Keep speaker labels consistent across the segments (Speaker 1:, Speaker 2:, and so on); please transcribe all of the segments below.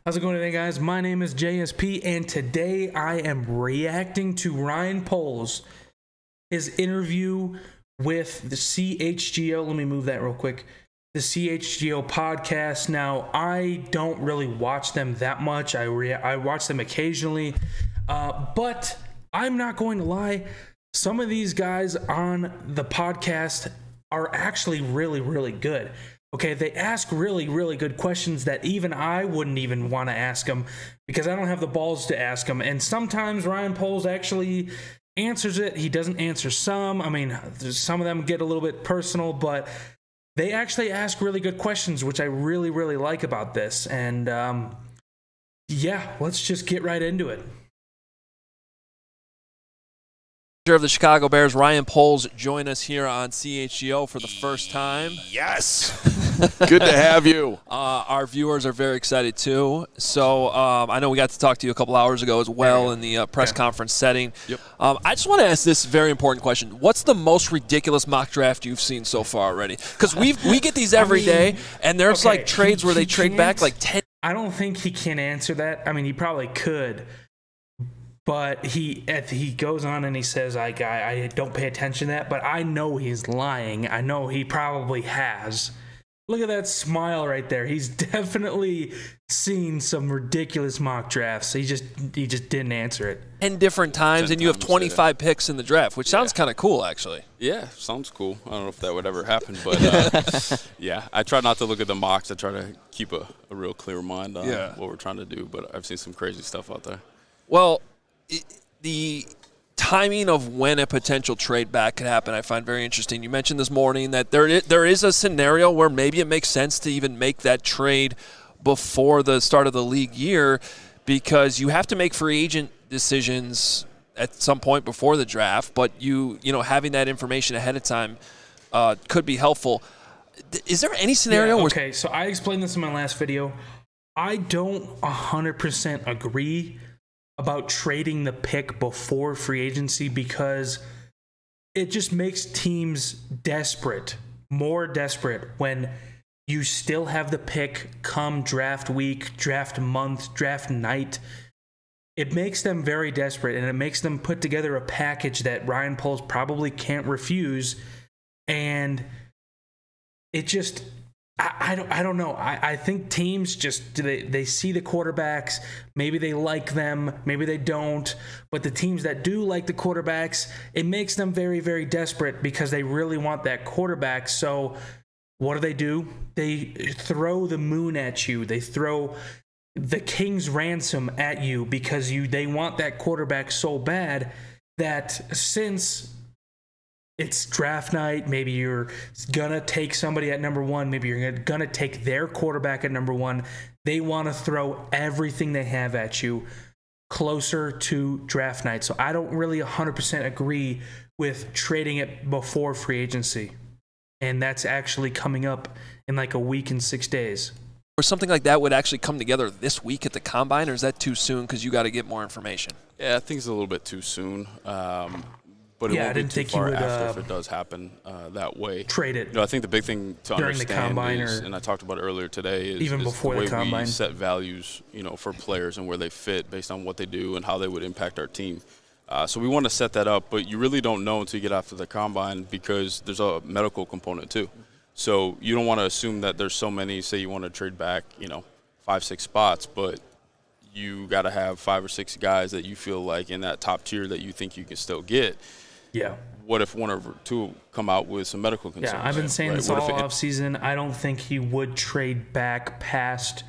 Speaker 1: How's it going today, guys? My name is JSP, and today I am reacting to Ryan Poles, his interview with the CHGO. Let me move that real quick. The CHGO podcast. Now, I don't really watch them that much. I watch them occasionally, but I'm not going to lie. Some of these guys on the podcast are actually really, really good. Okay, they ask really, really good questions that even I wouldn't even want to ask them because I don't have the balls to ask them. And sometimes Ryan Poles actually answers it. He doesn't answer some. I mean, some of them get a little bit personal, but they actually ask really good questions, which I really, really like about this. And yeah, let's just get right into it.
Speaker 2: Of the Chicago Bears, Ryan Poles, join us here on CHGO for the first time.
Speaker 3: Yes. Good to have you.
Speaker 2: Our viewers are very excited too. So I know we got to talk to you a couple hours ago as well in the press conference setting.
Speaker 3: Yep.
Speaker 2: I just want to ask this very important question. What's the most ridiculous mock draft you've seen so far already? Because we get these every day, and there's like trades where they trade back like 10.
Speaker 1: I don't think he can answer that. I mean, he probably could. But he goes on and he says, I don't pay attention to that, but I know he's lying. I know he probably has. Look at that smile right there. He's definitely seen some ridiculous mock drafts. He just didn't answer it.
Speaker 2: 10 different times, and you have 25 picks in the draft, which sounds kind of cool, actually.
Speaker 3: Yeah, sounds cool. I don't know if that would ever happen, but yeah, I try not to look at the mocks. I try to keep a real clear mind on what we're trying to do, but I've seen some crazy stuff out there.
Speaker 2: Well, the timing of when a potential trade back could happen, I find very interesting. You mentioned this morning that there is a scenario where maybe it makes sense to even make that trade before the start of the league year because you have to make free agent decisions at some point before the draft, but you know having that information ahead of time could be helpful. Is there any scenario where...
Speaker 1: Okay, so I explained this in my last video. I don't 100% agree about trading the pick before free agency because it just makes teams desperate, more desperate when you still have the pick come draft week, draft month, draft night. It makes them very desperate, and it makes them put together a package that Ryan Poles probably can't refuse, and it just... I don't know. I think teams just they see the quarterbacks. Maybe they like them. Maybe they don't. But the teams that do like the quarterbacks, it makes them very, very desperate because they really want that quarterback. So what do? They throw the moon at you. They throw the king's ransom at you because they want that quarterback so bad that since it's draft night, maybe you're gonna take somebody at number one, maybe you're gonna take their quarterback at number one. They want to throw everything they have at you closer to draft night. So I don't really 100% agree with trading it before free agency. And that's actually coming up in like a week and 6 days.
Speaker 2: Or something like that would actually come together this week at the Combine, or is that too soon because you got to get more information?
Speaker 3: Yeah, I think it's a little bit too soon. But it won't be too far after if it does happen that way.
Speaker 1: Trade it.
Speaker 3: You know, I think the big thing to understand is, and I talked about it earlier today, is
Speaker 1: even before
Speaker 3: the
Speaker 1: the Combine.
Speaker 3: We set values, you know, for players and where they fit based on what they do and how they would impact our team. So we want to set that up, but you really don't know until you get after the Combine because there's a medical component too. So you don't want to assume that there's so many, say you want to trade back, you know, 5-6 spots, but you got to have 5 or 6 guys that you feel like in that top tier that you think you can still get.
Speaker 1: Yeah.
Speaker 3: What if one or two come out with some medical concerns?
Speaker 1: Yeah, I've been saying this all offseason. I don't think he would trade back past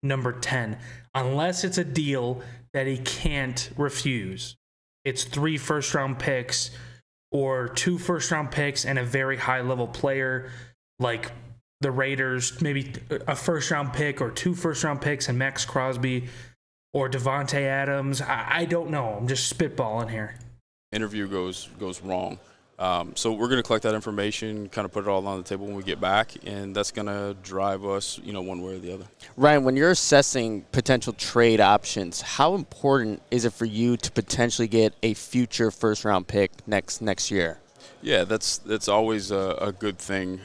Speaker 1: number 10 unless it's a deal that he can't refuse. It's 3 first-round picks or 2 first-round picks and a very high-level player like the Raiders, maybe a first-round pick or 2 first-round picks and Max Crosby or Devontae Adams. I don't know. I'm just spitballing here.
Speaker 3: Interview goes wrong. So we're going to collect that information, kind of put it all on the table when we get back, and that's going to drive us, you know, one way or the other.
Speaker 4: Ryan, when you're assessing potential trade options, how important is it for you to potentially get a future first-round pick next year?
Speaker 3: Yeah, that's always a good thing.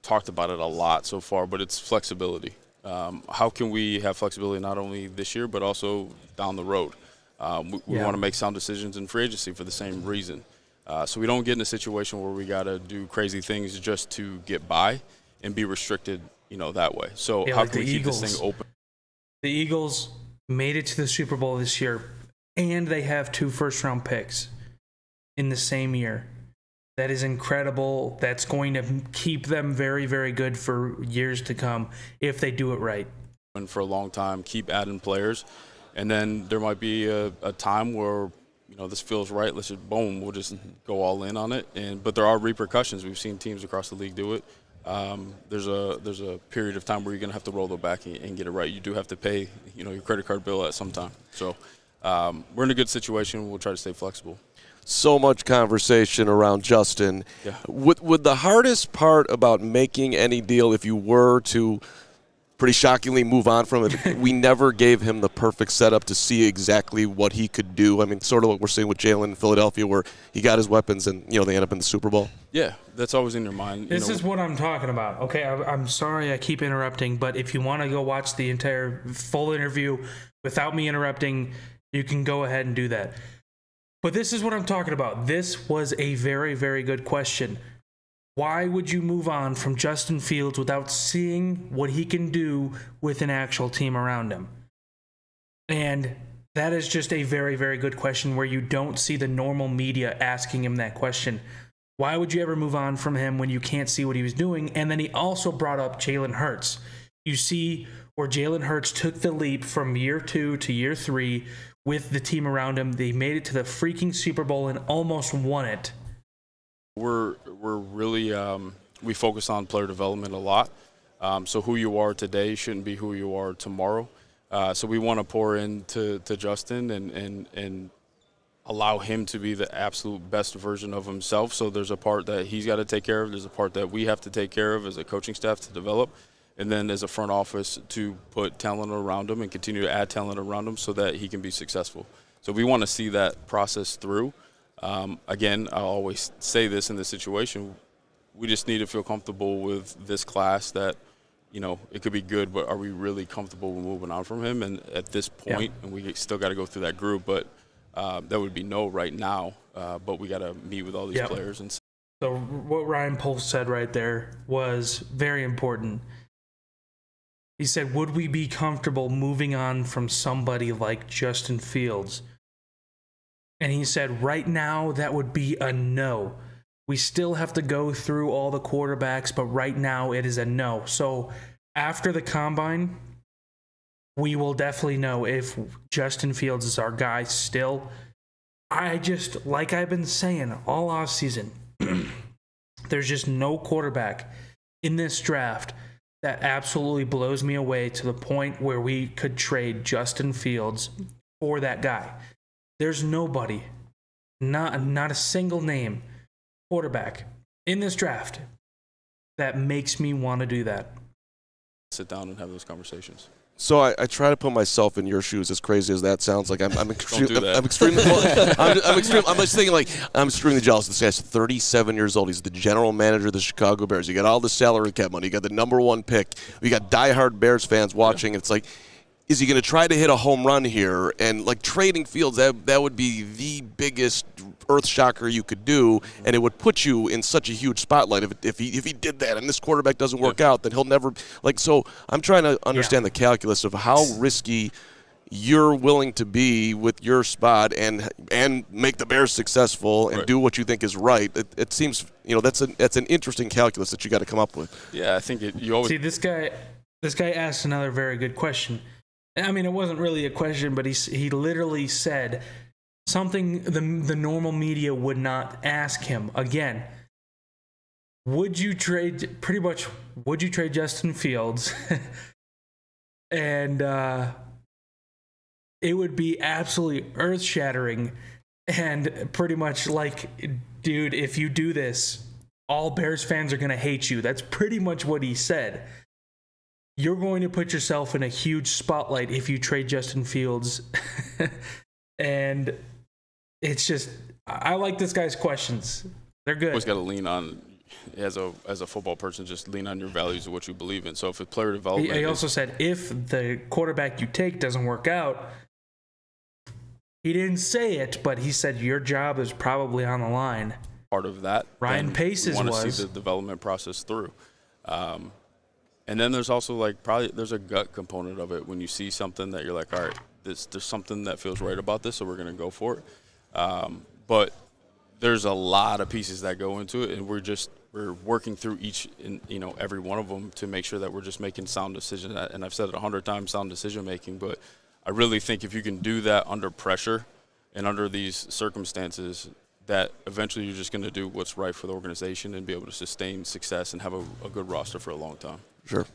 Speaker 3: Talked about it a lot so far, but it's flexibility. How can we have flexibility not only this year but also down the road? We want to make sound decisions in free agency for the same reason. So we don't get in a situation where we got to do crazy things just to get by and be restricted, that way. So how can we keep this thing open?
Speaker 1: The Eagles made it to the Super Bowl this year, and they have 2 first-round picks in the same year. That is incredible. That's going to keep them very, very good for years to come if they do it right.
Speaker 3: And for a long time, keep adding players. And then there might be a time where, this feels right. Let's just, boom, we'll just go all in on it. But there are repercussions. We've seen teams across the league do it. There's a period of time where you're going to have to roll it back and get it right. You do have to pay, your credit card bill at some time. So we're in a good situation. We'll try to stay flexible.
Speaker 5: So much conversation around Justin.
Speaker 3: Yeah.
Speaker 5: Would the hardest part about making any deal, if you were to pretty shockingly move on from it, we never gave him the perfect setup to see exactly what he could do? I mean, sort of what we're seeing with Jalen in Philadelphia, where he got his weapons and, they end up in the Super Bowl.
Speaker 3: Yeah, that's always in your mind.
Speaker 1: This is what I'm talking about. Okay, I'm sorry I keep interrupting, but if you want to go watch the entire full interview without me interrupting, you can go ahead and do that. But this is what I'm talking about. This was a very, very good question. Why would you move on from Justin Fields without seeing what he can do with an actual team around him? And that is just a very, very good question where you don't see the normal media asking him that question. Why would you ever move on from him when you can't see what he was doing? And then he also brought up Jalen Hurts. You see where Jalen Hurts took the leap from year 2 to year 3 with the team around him. They made it to the freaking Super Bowl and almost won it.
Speaker 3: We're really we focus on player development a lot. So who you are today shouldn't be who you are tomorrow. So we want to pour into Justin and allow him to be the absolute best version of himself. So there's a part that he's got to take care of. There's a part that we have to take care of as a coaching staff to develop. And then as a front office to put talent around him and continue to add talent around him so that he can be successful. So we want to see that process through. Again, I always say this in this situation, we just need to feel comfortable with this class that, it could be good, but are we really comfortable with moving on from him? And at this point, and we still got to go through that group, but that would be no right now. But we got to meet with all these players. And
Speaker 1: so what Ryan Poles said right there was very important. He said, would we be comfortable moving on from somebody like Justin Fields? And he said, right now, that would be a no. We still have to go through all the quarterbacks, but right now it is a no. So after the combine, we will definitely know if Justin Fields is our guy still. Like I've been saying all offseason, there's just no quarterback in this draft that absolutely blows me away to the point where we could trade Justin Fields for that guy. There's nobody, not a single name, quarterback in this draft that makes me want to do that.
Speaker 3: Sit down and have those conversations.
Speaker 5: So I try to put myself in your shoes, as crazy as that sounds. Like I'm extremely jealous. This guy's 37 years old. He's the general manager of the Chicago Bears. You got all the salary cap money. You got the #1 pick. We got diehard Bears fans watching. It's like, is he going to try to hit a home run here? And like trading Fields, that would be the biggest earth shocker you could do, and it would put you in such a huge spotlight. If he did that and this quarterback doesn't work out, then he'll never So I'm trying to understand the calculus of how risky you're willing to be with your spot and make the Bears successful and do what you think is right. It seems that's an interesting calculus that you got to come up with.
Speaker 3: Yeah, I think you always
Speaker 1: see this guy asked another very good question. I mean, it wasn't really a question, but he literally said something the normal media would not ask him. Again, would you trade Justin Fields? And it would be absolutely earth-shattering and pretty much like, dude, if you do this, all Bears fans are going to hate you. That's pretty much what he said. You're going to put yourself in a huge spotlight if you trade Justin Fields. And it's just, I like this guy's questions. They're good.
Speaker 3: Always got to lean on as a football person, just lean on your values of what you believe in. So if it's player development,
Speaker 1: he also said if the quarterback you take doesn't work out, he didn't say it, but he said your job is probably on the line.
Speaker 3: part of that,
Speaker 1: Ryan Pace's
Speaker 3: want to
Speaker 1: was
Speaker 3: see the development process through. And then there's also like there's a gut component of it when you see something that you're like, all right, there's something that feels right about this, so we're going to go for it. But there's a lot of pieces that go into it, and we're working through every one of them to make sure that we're just making sound decisions. And I've said it 100 times, sound decision making, but I really think if you can do that under pressure and under these circumstances, that eventually you're just going to do what's right for the organization and be able to sustain success and have a good roster for a long time.
Speaker 5: Sure.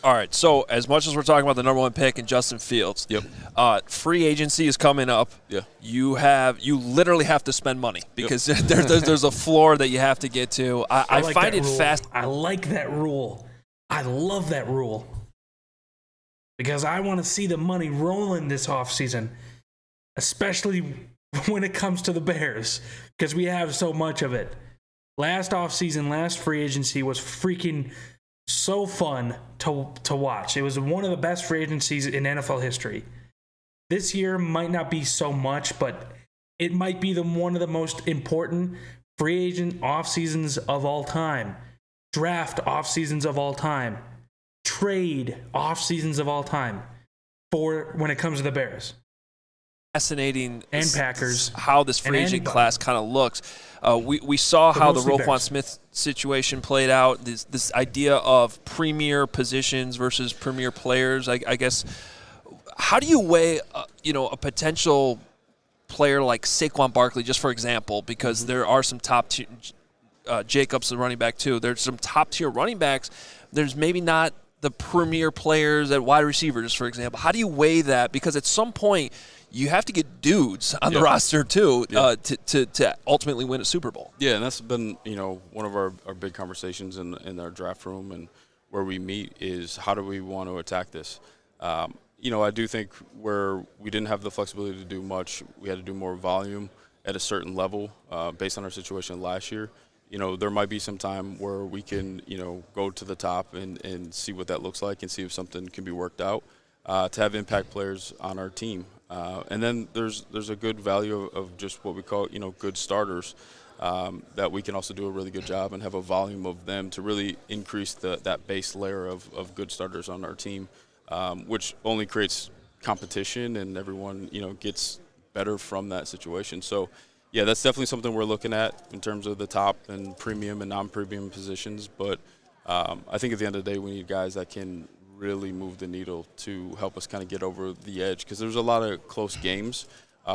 Speaker 2: All right, so as much as we're talking about the number 1 pick and Justin Fields, free agency is coming up.
Speaker 3: Yeah.
Speaker 2: You literally have to spend money because there's a floor that you have to get to. I
Speaker 1: like
Speaker 2: find
Speaker 1: that
Speaker 2: it
Speaker 1: rule.
Speaker 2: fast.
Speaker 1: I like that rule. I love that rule because I want to see the money rolling this offseason, especially when it comes to the Bears, because we have so much of it. Last offseason, last free agency was freaking so fun to watch. It was one of the best free agencies in NFL history. This year might not be so much, but it might be one of the most important free agent off seasons of all time. Draft off seasons of all time. Trade off seasons of all time for when it comes to the Bears.
Speaker 2: Fascinating
Speaker 1: and Packers,
Speaker 2: how this free agent class kind of looks. We saw how the Roquan
Speaker 1: Bears.
Speaker 2: Smith situation played out. This idea of premier positions versus premier players. I guess, how do you weigh a potential player like Saquon Barkley, just for example, because there are some top tier, Jacobs the running back too. There's some top tier running backs. There's maybe not the premier players at wide receivers, for example. How do you weigh that? Because at some point you have to get dudes on the roster too to ultimately win a Super Bowl.
Speaker 3: Yeah, and that's been one of our big conversations in our draft room and where we meet is how do we want to attack this. I do think where we didn't have the flexibility to do much, we had to do more volume at a certain level based on our situation last year. There might be some time where we can go to the top and see what that looks like and see if something can be worked out to have impact players on our team. And then there's a good value of just what we call good starters that we can also do a really good job and have a volume of them to really increase that base layer of good starters on our team, which only creates competition and everyone gets better from that situation. So yeah, that's definitely something we're looking at in terms of the top and premium and non-premium positions. But I think at the end of the day, we need guys that can really move the needle to help us kind of get over the edge, because there's a lot of close games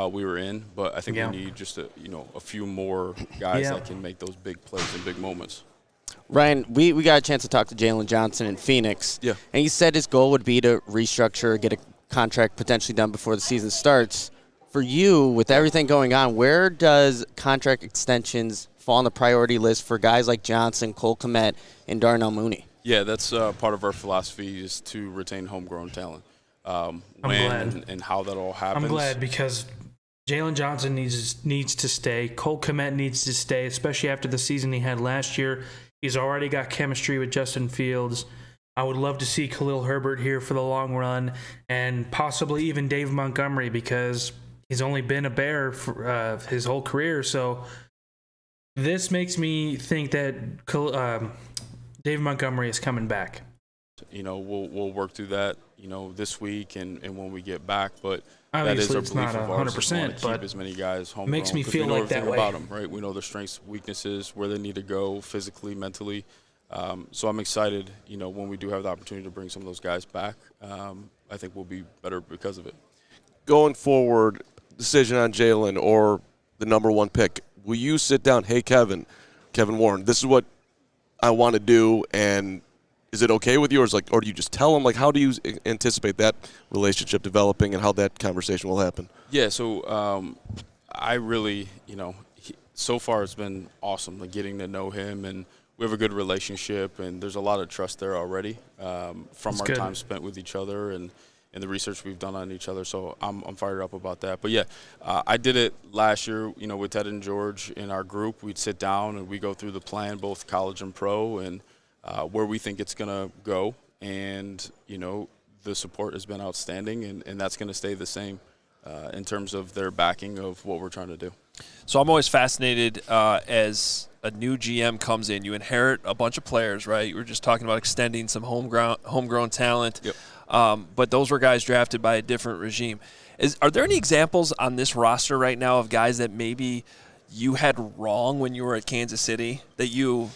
Speaker 3: we were in, but I think we need just a few more guys that can make those big plays and big moments.
Speaker 4: Ryan, we got a chance to talk to Jalen Johnson in Phoenix, and he said his goal would be to restructure, get a contract potentially done before the season starts. For you, with everything going on, where does contract extensions fall on the priority list for guys like Johnson, Cole Kmet, and Darnell Mooney?
Speaker 3: Yeah, that's part of our philosophy is to retain homegrown talent. When and how that all happens.
Speaker 1: I'm glad because Jalen Johnson needs to stay. Cole Kmet needs to stay, especially after the season he had last year. He's already got chemistry with Justin Fields. I would love to see Khalil Herbert here for the long run, and possibly even Dave Montgomery, because he's only been a Bear for his whole career. So this makes me think that Dave Montgomery is coming back.
Speaker 3: We'll work through that, this week and when we get back. But
Speaker 1: obviously
Speaker 3: that is a belief of ours.
Speaker 1: 100%,
Speaker 3: but keep as many guys homegrown.
Speaker 1: Makes me feel like that way
Speaker 3: about them, right? We know their strengths, weaknesses, where they need to go physically, mentally. So I'm excited. When we do have the opportunity to bring some of those guys back, I think we'll be better because of it.
Speaker 5: Going forward, decision on Jalen or the number 1 pick. Will you sit down? Hey, Kevin Warren, this is what I want to do, and is it okay with you, or do you just tell him? How do you anticipate that relationship developing and how that conversation will happen?
Speaker 3: Yeah, so I really, so far it's been awesome, getting to know him, and we have a good relationship, and there's a lot of trust there already from our time spent with each other, and and the research we've done on each other. So I'm fired up about that. But yeah, I did it last year, you know, with Ted and George in our group. We'd sit down and we go through the plan, both college and pro, and where we think it's going to go. And, you know, the support has been outstanding, and that's going to stay the same in terms of their backing of what we're trying to do.
Speaker 2: So I'm always fascinated as a new GM comes in. You inherit a bunch of players, right? You were just talking about extending some homegrown talent.
Speaker 3: Yep.
Speaker 2: But those were guys drafted by a different regime. Are there any examples on this roster right now of guys that maybe you had wrong when you were at Kansas City, that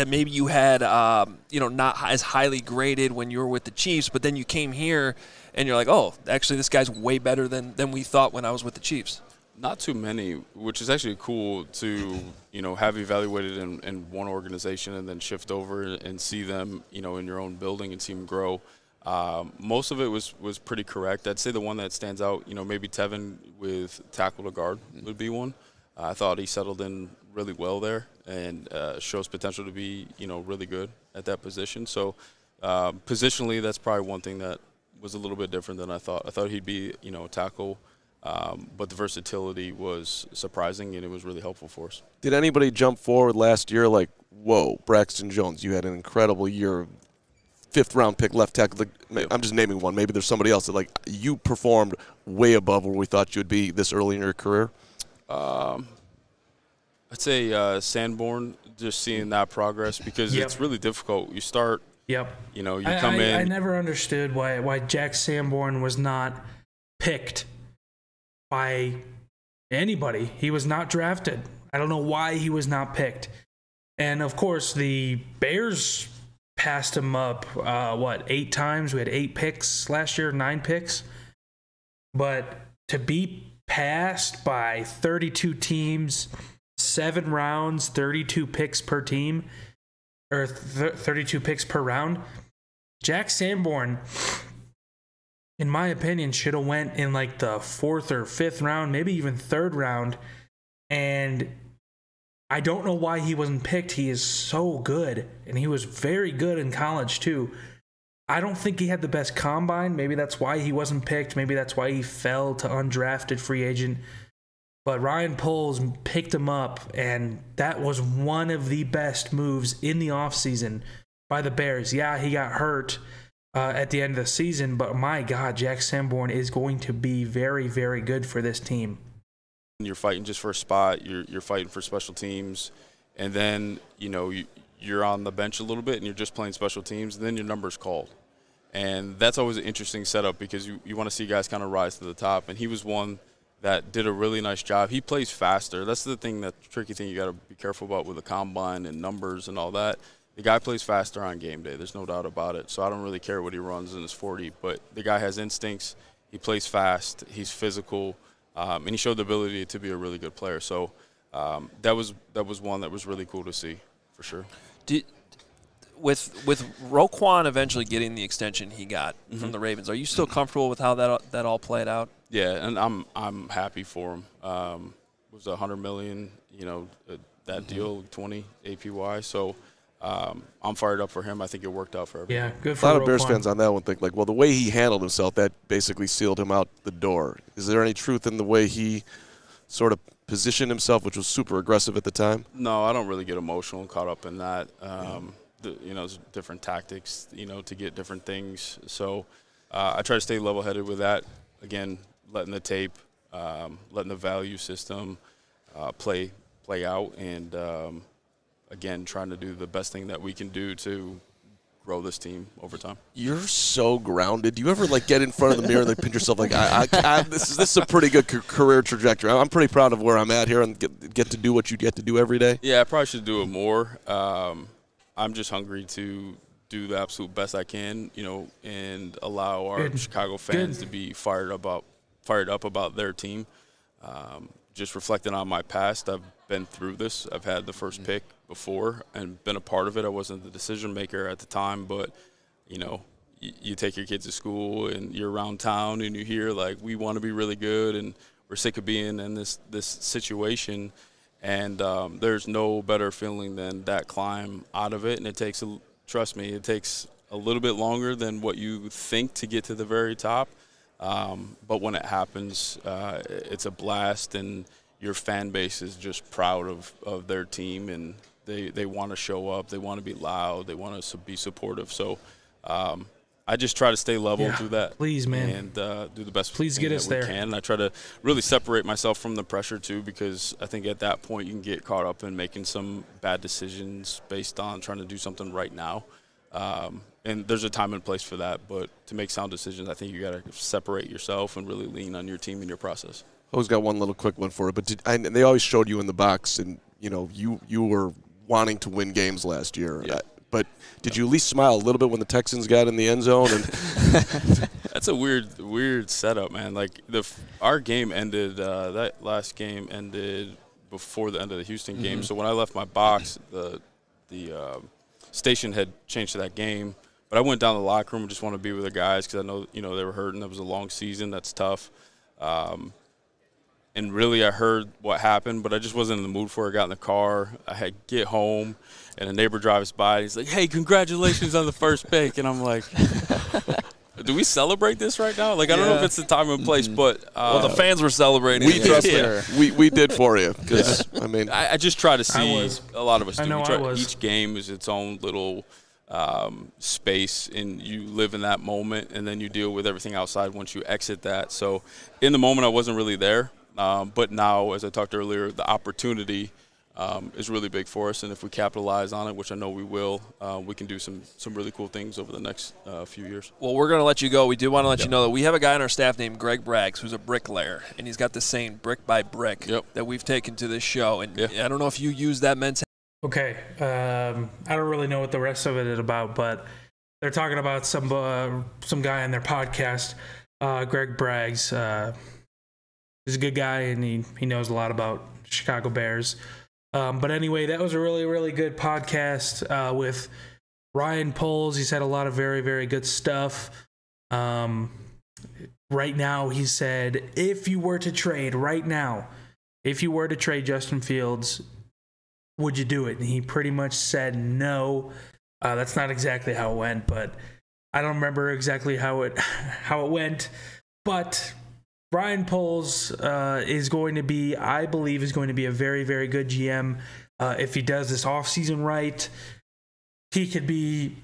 Speaker 2: maybe you had not as highly graded when you were with the Chiefs, but then you came here and you're like, oh, actually this guy's way better than we thought when I was with the Chiefs?
Speaker 3: Not too many, which is actually cool to, you know, have evaluated in one organization and then shift over and see them, you know, in your own building and see them grow. Most of it was pretty correct. I'd say the one that stands out, you know, maybe Tevin with tackle to guard would be one. I thought he settled in really well there and shows potential to be, you know, really good at that position. So positionally, that's probably one thing that was a little bit different than I thought. I thought he'd be, you know, a tackle. But the versatility was surprising, and it was really helpful for us.
Speaker 5: Did anybody jump forward last year like, whoa, Braxton Jones, you had an incredible year, 5th-round pick, left tackle. I'm just naming one. Maybe there's somebody else that, like, you performed way above where we thought you would be this early in your career?
Speaker 3: I'd say Sanborn, just seeing that progress, because it's really difficult. You start, you know, you come in.
Speaker 1: I never understood why Jack Sanborn was not picked by anybody. He was not drafted. I don't know why he was not picked. And of course, the Bears passed him up, 8 times? We had 8 picks last year, 9 picks. But to be passed by 32 teams, 7 rounds, 32 picks per team, or 32 picks per round, Jack Sanborn, in my opinion, should have went in like the 4th or 5th round, maybe even 3rd round. And I don't know why he wasn't picked. He is so good, and he was very good in college too. I don't think he had the best combine. Maybe that's why he wasn't picked. Maybe that's why he fell to undrafted free agent. But Ryan Poles picked him up, and that was one of the best moves in the offseason by the Bears. Yeah, he got hurt at the end of the season, but my God, Jack Sanborn is going to be very, very good for this team.
Speaker 3: You're fighting just for a spot. You're fighting for special teams, and then, you know, you're on the bench a little bit and you're just playing special teams, and then your number's called. And that's always an interesting setup, because you want to see guys kind of rise to the top, and he was one that did a really nice job. He plays faster. That's the tricky thing you got to be careful about with the combine and numbers and all that. The guy plays faster on game day. There's no doubt about it. So I don't really care what he runs in his 40, but the guy has instincts. He plays fast. He's physical, and he showed the ability to be a really good player. So that was one that was really cool to see, for sure.
Speaker 2: With Roquan eventually getting the extension he got from the Ravens, are you still comfortable with how that all played out?
Speaker 3: Yeah, and I'm happy for him. It was $100 million, you know, that deal, 20 APY. So I'm fired up for him. I think it worked out for everyone.
Speaker 1: Yeah, good for
Speaker 5: a lot of
Speaker 1: Roquan.
Speaker 5: Bears fans on that one think, like, well, the way he handled himself, that basically sealed him out the door. Is there any truth in the way he sort of positioned himself, which was super aggressive at the time?
Speaker 3: No, I don't really get emotional and caught up in that. You know, different tactics, you know, to get different things. So I try to stay level-headed with that. Again, letting the tape, letting the value system play out, and again, trying to do the best thing that we can do to grow this team over time.
Speaker 5: You're so grounded. Do you ever, like, get in front of the mirror and, like, pinch yourself like, this is a pretty good career trajectory. I'm pretty proud of where I'm at here and get to do what you get to do every day?
Speaker 3: Yeah, I probably should do it more. I'm just hungry to do the absolute best I can, you know, and allow our Chicago fans to be fired up about their team. Just reflecting on my past, I've been through this. I've had the first pick before and been a part of it. I wasn't the decision maker at the time, but, you know, you take your kids to school and you're around town and you hear, like, we want to be really good and we're sick of being in this situation. And there's no better feeling than that climb out of it. And it takes, trust me, it takes a little bit longer than what you think to get to the very top. But when it happens, it's a blast, and your fan base is just proud of their team, and they want to show up, they want to be loud, they want to be supportive. So I just try to stay level through that.
Speaker 1: Please, man.
Speaker 3: And do the best
Speaker 1: Please get us there.
Speaker 3: can. And I try to really separate myself from the pressure, too, because I think at that point you can get caught up in making some bad decisions based on trying to do something right now. And there's a time and place for that. But to make sound decisions, I think you got to separate yourself and really lean on your team and your process.
Speaker 5: I always got one little quick one for it. But they always showed you in the box, and, you know, you were wanting to win games last year.
Speaker 3: Yeah.
Speaker 5: But did you at least smile a little bit when the Texans got in the end zone? And
Speaker 3: that's a weird setup, man. Like our game ended, that last game ended before the end of the Houston game. So when I left my box, the station had changed to that game. But I went down to the locker room and just wanted to be with the guys because I know, you know, they were hurting. That was a long season. That's tough. And really, I heard what happened, but I just wasn't in the mood for it. I got in the car. I had to get home, and a neighbor drives by. And he's like, "Hey, congratulations on the first pick." And I'm like, "Do we celebrate this right now?" Like, I don't know if it's the time and place, but
Speaker 2: well, the fans were celebrating.
Speaker 5: We trust we did for you because I mean,
Speaker 3: I just try to see a lot of us do. Each game is its own little space, and you live in that moment, and then you deal with everything outside once you exit that. So, in the moment, I wasn't really there. But now, as I talked earlier, the opportunity is really big for us, and if we capitalize on it, which I know we will, we can do some really cool things over the next few years.
Speaker 2: Well, we're going to let you go. We do want to let you know that we have a guy on our staff named Greg Braggs, who's a bricklayer, and he's got this saying, brick by brick, that we've taken to this show. And I don't know if you use that mentality. Okay.
Speaker 1: I don't really know what the rest of it is about, but they're talking about some guy on their podcast, Greg Braggs. He's a good guy, and he knows a lot about Chicago Bears. But anyway, that was a really, really good podcast with Ryan Poles. He said a lot of very, very good stuff. Right now, he said, if you were to trade Justin Fields, would you do it? And he pretty much said no. That's not exactly how it went, but I don't remember exactly how it went. But Ryan Poles is going to be, I believe, a very, very good GM. If he does this offseason right, he could be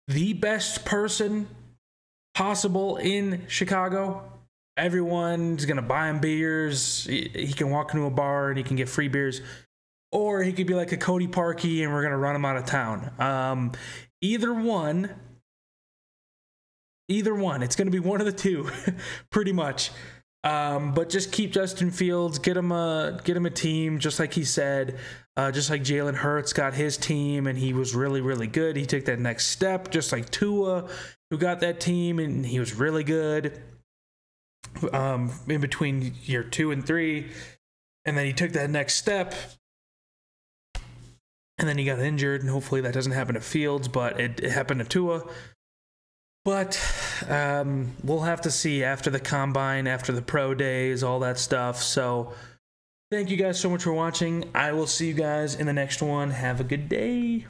Speaker 1: the best person possible in Chicago. Everyone's going to buy him beers. He can walk into a bar and he can get free beers. Or he could be like a Cody Parkey and we're going to run him out of town. Either one. It's going to be one of the two, pretty much. But just keep Justin Fields, get him a team, just like he said, just like Jalen Hurts got his team, and he was really, really good. He took that next step, just like Tua, who got that team, and he was really good in between year 2 and 3, and then he took that next step, and then he got injured, and hopefully that doesn't happen to Fields, but it happened to Tua. But we'll have to see after the combine, after the pro days, all that stuff. So thank you guys so much for watching. I will see you guys in the next one. Have a good day.